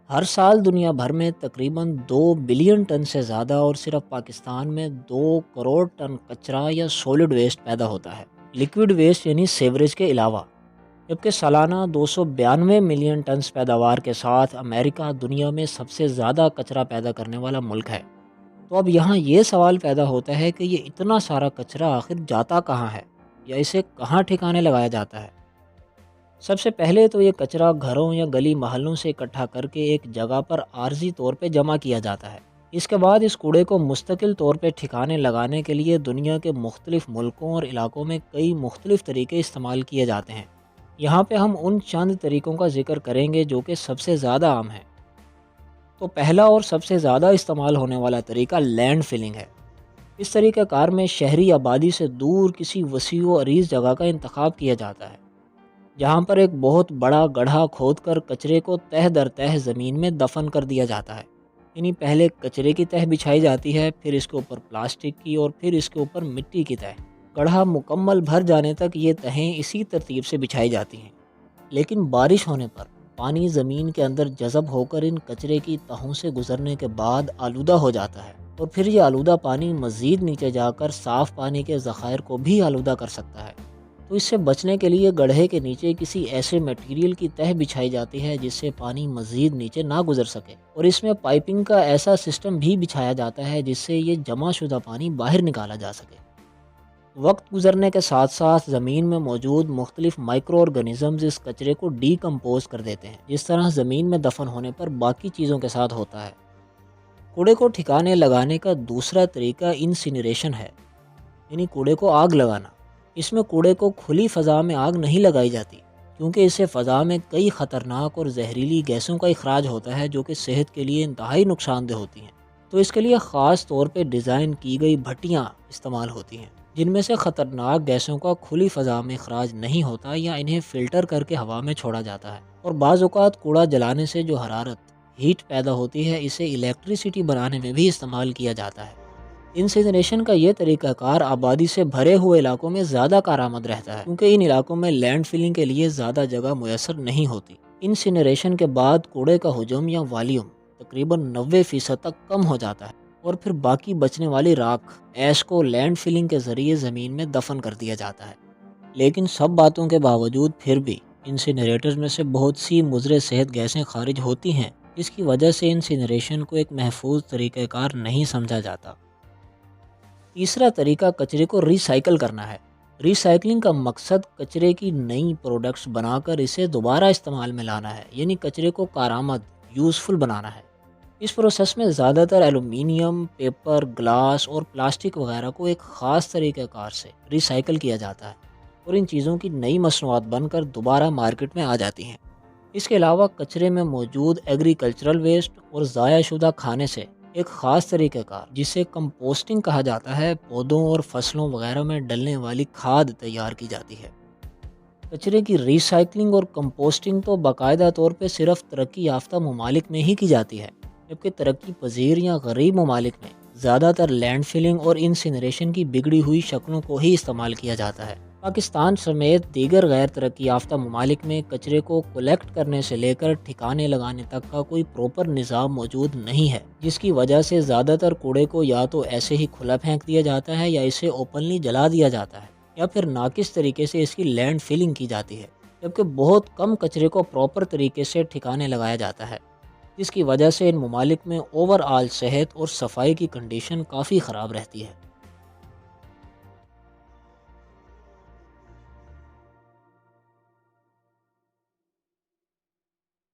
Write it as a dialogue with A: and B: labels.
A: ہر سال دنیا بھر میں تقریباً 2 بلین ٹن سے زیادہ اور صرف پاکستان میں 2 کروڑ ٹن کچرا یا سولڈ ویسٹ پیدا ہوتا ہے، لیکوڈ ویسٹ یعنی سیوریج کے علاوہ۔ جبکہ سالانہ 292 ملین ٹنز پیداوار کے ساتھ امریکہ دنیا میں سب سے زیادہ کچرا پیدا کرنے والا ملک ہے۔ تو اب یہاں یہ سوال پیدا ہوتا ہے کہ یہ اتنا سارا کچرا آخر جاتا کہاں ہے، یا اسے کہاں ٹھکانے لگایا جاتا ہے؟ سب سے پہلے تو یہ کچرا گھروں یا گلی محلوں سے اکٹھا کر کے ایک جگہ پر عارضی طور پہ جمع کیا جاتا ہے۔ اس کے بعد اس کوڑے کو مستقل طور پہ ٹھکانے لگانے کے لیے دنیا کے مختلف ملکوں اور علاقوں میں کئی مختلف طریقے استعمال کیے جاتے ہیں۔ یہاں پہ ہم ان چند طریقوں کا ذکر کریں گے جو کہ سب سے زیادہ عام ہیں۔ تو پہلا اور سب سے زیادہ استعمال ہونے والا طریقہ لینڈ فلنگ ہے۔ اس طریقہ کار میں شہری آبادی سے دور کسی وسیع و عریض جگہ کا انتخاب کیا جاتا ہے، جہاں پر ایک بہت بڑا گڑھا کھود کر کچرے کو تہہ در تہہ زمین میں دفن کر دیا جاتا ہے۔ یعنی پہلے کچرے کی تہہ بچھائی جاتی ہے، پھر اس کے اوپر پلاسٹک کی اور پھر اس کے اوپر مٹی کی تہہ۔ گڑھا مکمل بھر جانے تک یہ تہیں اسی ترتیب سے بچھائی جاتی ہیں، لیکن بارش ہونے پر پانی زمین کے اندر جذب ہو کر ان کچرے کی تہوں سے گزرنے کے بعد آلودہ ہو جاتا ہے، اور پھر یہ آلودہ پانی مزید نیچے جا کر صاف پانی کے ذخائر کو بھی آلودہ کر سکتا ہے۔ تو اس سے بچنے کے لیے گڑھے کے نیچے کسی ایسے میٹیریل کی تہہ بچھائی جاتی ہے جس سے پانی مزید نیچے نہ گزر سکے، اور اس میں پائپنگ کا ایسا سسٹم بھی بچھایا جاتا ہے جس سے یہ جمع شدہ پانی باہر نکالا جا سکے۔ وقت گزرنے کے ساتھ ساتھ زمین میں موجود مختلف مائکرو آرگنزمز اس کچرے کو ڈی کمپوز کر دیتے ہیں، جس طرح زمین میں دفن ہونے پر باقی چیزوں کے ساتھ ہوتا ہے۔ کوڑے کو ٹھکانے لگانے کا دوسرا طریقہ انسینریشن ہے، یعنی کوڑے کو آگ لگانا۔ اس میں کوڑے کو کھلی فضا میں آگ نہیں لگائی جاتی، کیونکہ اس سے فضا میں کئی خطرناک اور زہریلی گیسوں کا اخراج ہوتا ہے جو کہ صحت کے لیے انتہائی نقصان دہ ہوتی ہیں۔ تو اس کے لیے خاص طور پہ ڈیزائن کی گئی بھٹیاں استعمال ہوتی ہیں، جن میں سے خطرناک گیسوں کا کھلی فضا میں اخراج نہیں ہوتا یا انہیں فلٹر کر کے ہوا میں چھوڑا جاتا ہے۔ اور بعض اوقات کوڑا جلانے سے جو حرارت ہیٹ پیدا ہوتی ہے، اسے الیکٹریسٹی بنانے میں بھی استعمال کیا جاتا ہے۔ انسینریشن کا یہ طریقہ کار آبادی سے بھرے ہوئے علاقوں میں زیادہ کارآمد رہتا ہے، کیونکہ ان علاقوں میں لینڈ فلنگ کے لیے زیادہ جگہ میسر نہیں ہوتی۔ انسینریشن کے بعد کوڑے کا حجم یا والیوم تقریباً 90% تک کم ہو جاتا ہے، اور پھر باقی بچنے والی راکھ ایش کو لینڈ فلنگ کے ذریعے زمین میں دفن کر دیا جاتا ہے۔ لیکن سب باتوں کے باوجود پھر بھی انسینریٹر میں سے بہت سی مضر صحت گیسیں خارج ہوتی ہیں، جس کی وجہ سے انسینریشن کو ایک محفوظ طریقہ کار نہیں سمجھا جاتا۔ تیسرا طریقہ کچرے کو ری سائیکل کرنا ہے۔ ری سائیکلنگ کا مقصد کچرے کی نئی پروڈکٹس بنا کر اسے دوبارہ استعمال میں لانا ہے، یعنی کچرے کو کارآمد یوزفل بنانا ہے۔ اس پروسیس میں زیادہ تر ایلومینیم، پیپر، گلاس اور پلاسٹک وغیرہ کو ایک خاص طریقہ کار سے ری سائیکل کیا جاتا ہے، اور ان چیزوں کی نئی مصنوعات بن کر دوبارہ مارکیٹ میں آ جاتی ہیں۔ اس کے علاوہ کچرے میں موجود ایگریکلچرل ویسٹ اور ضائع شدہ کھانے سے ایک خاص طریقہ کار جسے کمپوسٹنگ کہا جاتا ہے، پودوں اور فصلوں وغیرہ میں ڈلنے والی کھاد تیار کی جاتی ہے۔ کچرے کی ری سائیکلنگ اور کمپوسٹنگ تو باقاعدہ طور پہ صرف ترقی یافتہ ممالک میں ہی کی جاتی ہے، جبکہ ترقی پذیر یا غریب ممالک میں زیادہ تر لینڈ فلنگ اور انسینریشن کی بگڑی ہوئی شکلوں کو ہی استعمال کیا جاتا ہے۔ پاکستان سمیت دیگر غیر ترقی یافتہ ممالک میں کچرے کو کلیکٹ کرنے سے لے کر ٹھکانے لگانے تک کا کوئی پراپر نظام موجود نہیں ہے، جس کی وجہ سے زیادہ تر کوڑے کو یا تو ایسے ہی کھلا پھینک دیا جاتا ہے، یا اسے اوپنلی جلا دیا جاتا ہے، یا پھر ناقص طریقے سے اس کی لینڈ فلنگ کی جاتی ہے۔ جبکہ بہت کم کچرے کو پراپر طریقے سے ٹھکانے لگایا جاتا ہے، جس کی وجہ سے ان ممالک میں اوور آل صحت اور صفائی کی کنڈیشن کافی خراب رہتی ہے۔